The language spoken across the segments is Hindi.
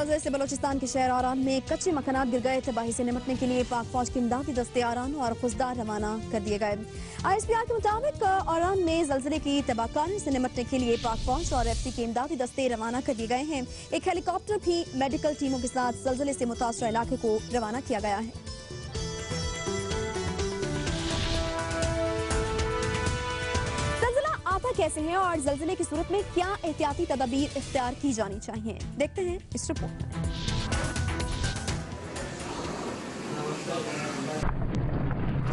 ज़लज़ले से बलोचिस्तान के शहर आरान में कच्चे मकानात गिर गए। तबाही से निपटने के लिए पाक फौज के इमदादी दस्ते आरान और खुजदार रवाना कर दिए गए। ISPR के मुताबिक आरान में ज़लज़ले की तबाहकारी से निपटने के लिए पाक फौज और FP के इमदादी दस्ते रवाना कर दिए गए हैं। एक हेलीकॉप्टर भी मेडिकल टीमों के साथ ज़लज़ले से मुतासरा इलाके को रवाना किया गया है। आता कैसे हैं और ज़लज़ले की सूरत में क्या एहतियाती तदाबीर इख्तियार की जानी चाहिए, देखते हैं इस रिपोर्ट में।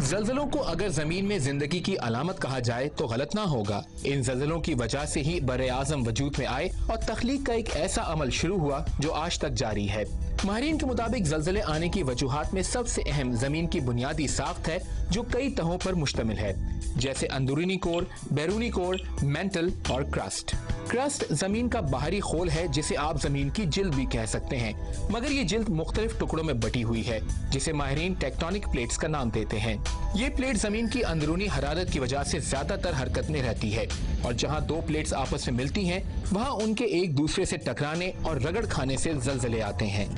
ज़लज़लों को अगर जमीन में जिंदगी की अलामत कहा जाए तो गलत ना होगा। इन ज़लज़लों की वजह से ही बरे आज़म वजूद में आए और तख्लीक का एक ऐसा अमल शुरू हुआ जो आज तक जारी है। माहिरीन के मुताबिक ज़लज़ले आने की वजूहात में सबसे अहम जमीन की बुनियादी साख्त है जो कई तहों पर मुश्तमिल है, जैसे अंदरूनी कोर, बैरूनी कोर, मेंटल और क्रस्ट। क्रस्ट जमीन का बाहरी खोल है जिसे आप जमीन की जिल्द भी कह सकते हैं, मगर ये जिल्द मुख्तलिफ टुकड़ों में बटी हुई है जिसे माहिरीन टेक्टोनिक प्लेट्स का नाम देते हैं। ये प्लेट जमीन की अंदरूनी हरारत की वजह से ज्यादातर हरकत में रहती है और जहाँ दो प्लेट्स आपस में मिलती हैं वहाँ उनके एक दूसरे से टकराने और रगड़ खाने से ज़लज़ले आते हैं।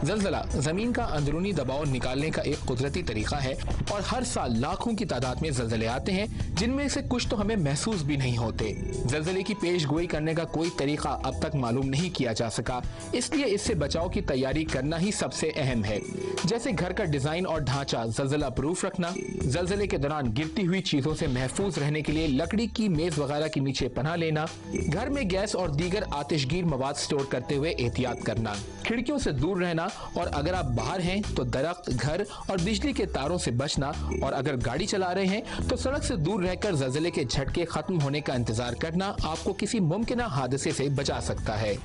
ज़लज़ला ज़मीन का अंदरूनी दबाव निकालने का एक कुदरती तरीका है और हर साल लाखों की तादाद में ज़लज़ले आते हैं जिनमें से कुछ तो हमें महसूस भी नहीं होते। ज़लज़ले की पेश गोई करने का कोई तरीका अब तक मालूम नहीं किया जा सका, इसलिए इससे बचाव की तैयारी करना ही सबसे अहम है, जैसे घर का डिजाइन और ढांचा ज़लज़ला प्रूफ रखना, ज़लज़ले के दौरान गिरती हुई चीजों से महफूज रहने के लिए लकड़ी की मेज वगैरह के नीचे पनाह लेना, घर में गैस और दीगर आतिशगीर मवाद स्टोर करते हुए एहतियात करना, खिड़कियों से दूर रहना और अगर आप बाहर हैं तो दरख्त, घर और बिजली के तारों से बचना और अगर गाड़ी चला रहे हैं तो सड़क से दूर रहकर ज़लज़ले के झटके खत्म होने का इंतजार करना आपको किसी मुमकिन हादसे से बचा सकता है।